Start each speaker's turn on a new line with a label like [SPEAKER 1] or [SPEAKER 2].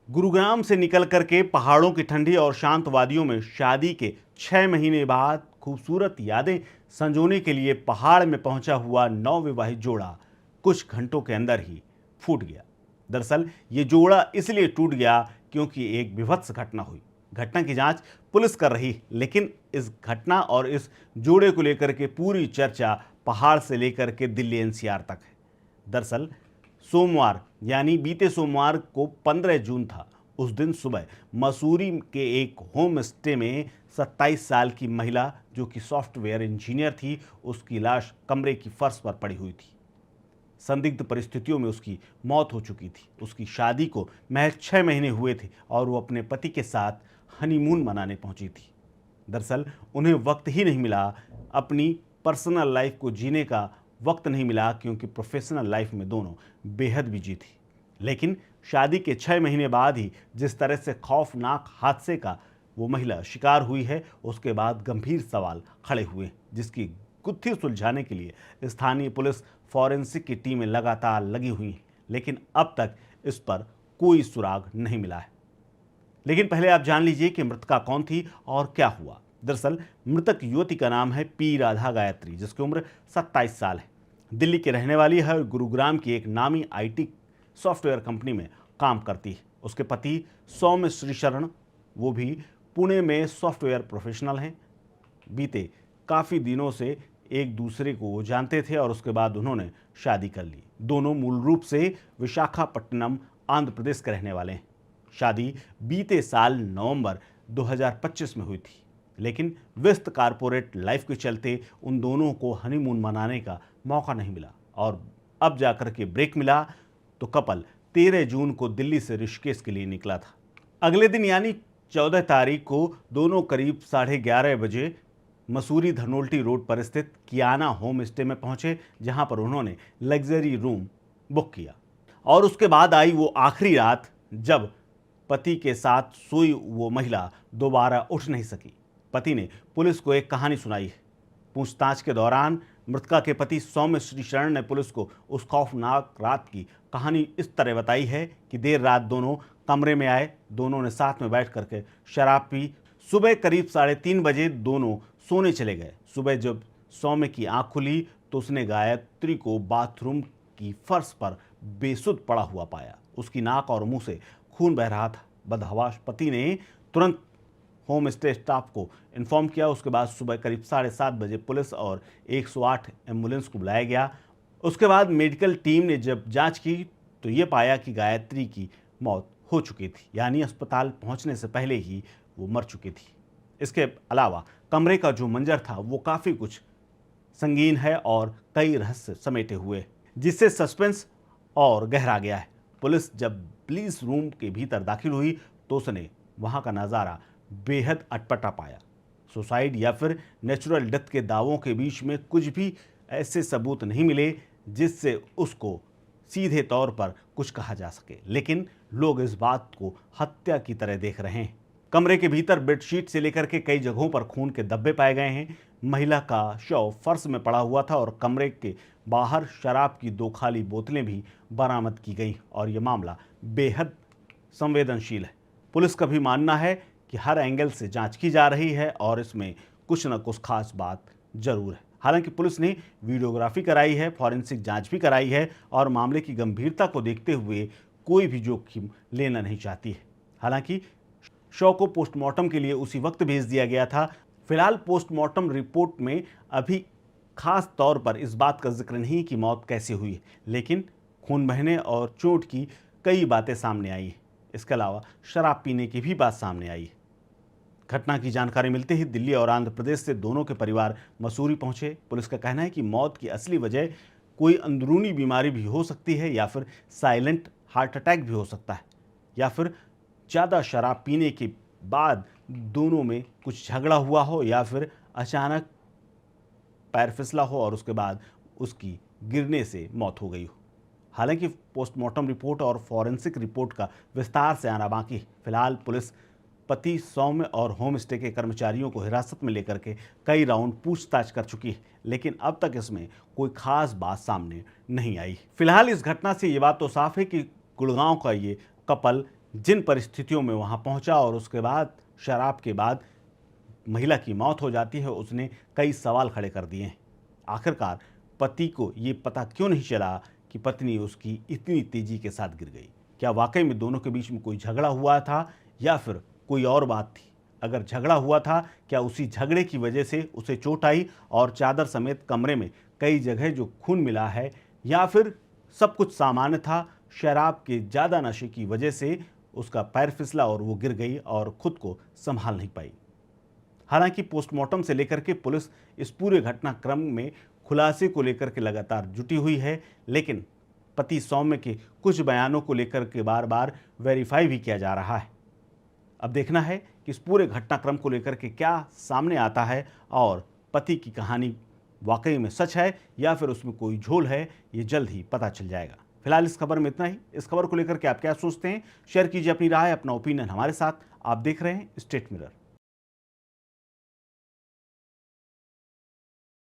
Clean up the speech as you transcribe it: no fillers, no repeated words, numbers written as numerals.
[SPEAKER 1] गुरुग्राम से निकल करके पहाड़ों की ठंडी और शांत वादियों में शादी के 6 महीने बाद खूबसूरत यादें संजोने के लिए पहाड़ में पहुंचा हुआ नवविवाहित जोड़ा कुछ घंटों के अंदर ही फूट गया। दरअसल ये जोड़ा इसलिए टूट गया क्योंकि एक विभत्स घटना हुई। घटना की जांच पुलिस कर रही, लेकिन इस घटना और इस जोड़े को लेकर के पूरी चर्चा पहाड़ से लेकर के दिल्ली एनसीआर तक है। दरअसल सोमवार यानी बीते सोमवार को 15 जून था। उस दिन सुबह मसूरी के एक होम स्टे में 27 साल की महिला जो कि सॉफ्टवेयर इंजीनियर थी, उसकी लाश कमरे की फर्श पर पड़ी हुई थी। संदिग्ध परिस्थितियों में उसकी मौत हो चुकी थी। उसकी शादी को महज 6 महीने हुए थे और वो अपने पति के साथ हनीमून मनाने पहुंची थी। दरअसल उन्हें वक्त ही नहीं मिला, अपनी पर्सनल लाइफ को जीने का वक्त नहीं मिला, क्योंकि प्रोफेशनल लाइफ में दोनों बेहद बिजी थी। लेकिन शादी के 6 महीने बाद ही जिस तरह से खौफनाक हादसे का वो महिला शिकार हुई है, उसके बाद गंभीर सवाल खड़े हुए, जिसकी गुत्थी सुलझाने के लिए स्थानीय पुलिस फॉरेंसिक की टीमें लगातार लगी हुई हैं, लेकिन अब तक इस पर कोई सुराग नहीं मिला है। लेकिन पहले आप जान लीजिए कि मृतका कौन थी और क्या हुआ। दरअसल मृतक युवती का नाम है पी राधा गायत्री, जिसकी उम्र 27 साल है। दिल्ली की रहने वाली है और गुरुग्राम की एक नामी आईटी सॉफ्टवेयर कंपनी में काम करती है। उसके पति सौम्य श्रीशरण, वो भी पुणे में सॉफ्टवेयर प्रोफेशनल हैं। बीते काफ़ी दिनों से एक दूसरे को वो जानते थे और उसके बाद उन्होंने शादी कर ली। दोनों मूल रूप से विशाखापट्टनम आंध्र प्रदेश के रहने वाले हैं। शादी बीते साल नवंबर 2025 में हुई थी, लेकिन व्यस्त कारपोरेट लाइफ के चलते उन दोनों को हनीमून मनाने का मौका नहीं मिला और अब जाकर के ब्रेक मिला तो कपल 13 जून को दिल्ली से ऋषिकेश के लिए निकला था। अगले दिन यानी 14 तारीख को दोनों करीब 11:30 बजे मसूरी धनोल्टी रोड पर स्थित कियाना होम स्टे में पहुंचे, जहां पर उन्होंने लग्जरी रूम बुक किया। और उसके बाद आई वो आखिरी रात जब पति के साथ सोई वो महिला दोबारा उठ नहीं सकी। पति ने पुलिस को एक कहानी सुनाई है। पूछताछ के दौरान मृतका के पति सौम्य श्रीशरण ने पुलिस को उस खौफनाक रात की कहानी इस तरह बताई है कि देर रात दोनों कमरे में आए, दोनों ने साथ में बैठ करके शराब पी। सुबह करीब 3:30 बजे दोनों सोने चले गए। सुबह जब सौम्य की आंख खुली तो उसने गायत्री को बाथरूम की फर्श पर बेसुध पड़ा हुआ पाया। उसकी नाक और मुंह से खून बह रहा था। बदहवास पति ने तुरंत होम स्टे स्टाफ को इन्फॉर्म किया। उसके बाद सुबह करीब 7:30 बजे पुलिस और 108 एम्बुलेंस को बुलाया गया। उसके बाद मेडिकल टीम ने जब जांच की तो ये पाया कि गायत्री की मौत हो चुकी थी, यानी अस्पताल पहुंचने से पहले ही वो मर चुकी थी। इसके अलावा कमरे का जो मंजर था वो काफ़ी कुछ संगीन है और कई रहस्य समेटे हुए, जिससे सस्पेंस और गहरा गया है। पुलिस जब पुलिस रूम के भीतर दाखिल हुई तो उसने वहां का नज़ारा बेहद अटपटा पाया। सुसाइड या फिर नेचुरल डेथ के दावों के बीच में कुछ भी ऐसे सबूत नहीं मिले जिससे उसको सीधे तौर पर कुछ कहा जा सके, लेकिन लोग इस बात को हत्या की तरह देख रहे हैं। कमरे के भीतर बेडशीट से लेकर के कई जगहों पर खून के धब्बे पाए गए हैं। महिला का शव फर्श में पड़ा हुआ था और कमरे के बाहर शराब की 2 खाली बोतलें भी बरामद की गई और यह मामला बेहद संवेदनशील है। पुलिस का भी मानना है कि हर एंगल से जांच की जा रही है और इसमें कुछ न कुछ खास बात जरूर है। हालांकि पुलिस ने वीडियोग्राफी कराई है, फॉरेंसिक जांच भी कराई है और मामले की गंभीरता को देखते हुए कोई भी जोखिम लेना नहीं चाहती है। हालांकि शव को पोस्टमार्टम के लिए उसी वक्त भेज दिया गया था। फिलहाल पोस्टमार्टम रिपोर्ट में अभी खास तौर पर इस बात का जिक्र नहीं कि मौत कैसे हुई है, लेकिन खून बहने और चोट की कई बातें सामने आई है। इसके अलावा शराब पीने की भी बात सामने आई है। घटना की जानकारी मिलते ही दिल्ली और आंध्र प्रदेश से दोनों के परिवार मसूरी पहुंचे। पुलिस का कहना है कि मौत की असली वजह कोई अंदरूनी बीमारी भी हो सकती है, या फिर साइलेंट हार्ट अटैक भी हो सकता है, या फिर ज़्यादा शराब पीने के बाद दोनों में कुछ झगड़ा हुआ हो, या फिर अचानक पैर फिसला हो और उसके बाद उसकी गिरने से मौत हो गई हो। हालांकि पोस्टमार्टम रिपोर्ट और फॉरेंसिक रिपोर्ट का विस्तार से आना बाकी है। फिलहाल पुलिस पति सौम्य और होम स्टे के कर्मचारियों को हिरासत में लेकर के कई राउंड पूछताछ कर चुकी है, लेकिन अब तक इसमें कोई खास बात सामने नहीं आई। फिलहाल इस घटना से ये बात तो साफ है कि गुड़गांव का ये कपल जिन परिस्थितियों में वहां पहुंचा और उसके बाद शराब के बाद महिला की मौत हो जाती है, उसने कई सवाल खड़े कर दिए हैं। आखिरकार पति को ये पता क्यों नहीं चला कि पत्नी उसकी इतनी तेजी के साथ गिर गई? क्या वाकई में दोनों के बीच में कोई झगड़ा हुआ था या फिर कोई और बात थी? अगर झगड़ा हुआ था, क्या उसी झगड़े की वजह से उसे चोट आई और चादर समेत कमरे में कई जगह जो खून मिला है, या फिर सब कुछ सामान्य था, शराब के ज़्यादा नशे की वजह से उसका पैर फिसला और वो गिर गई और खुद को संभाल नहीं पाई? हालांकि पोस्टमार्टम से लेकर के पुलिस इस पूरे घटनाक्रम में खुलासे को लेकर के लगातार जुटी हुई है, लेकिन पति सौम्य के कुछ बयानों को लेकर के बार बार वेरीफाई भी किया जा रहा है। अब देखना है कि इस पूरे घटनाक्रम को लेकर के क्या सामने आता है और पति की कहानी वाकई में सच है या फिर उसमें कोई झोल है, ये जल्द ही पता चल जाएगा। फिलहाल इस खबर में इतना ही। इस खबर को लेकर के आप क्या सोचते हैं, शेयर कीजिए अपनी राय, अपना ओपिनियन हमारे साथ। आप देख रहे हैं स्टेट मिरर।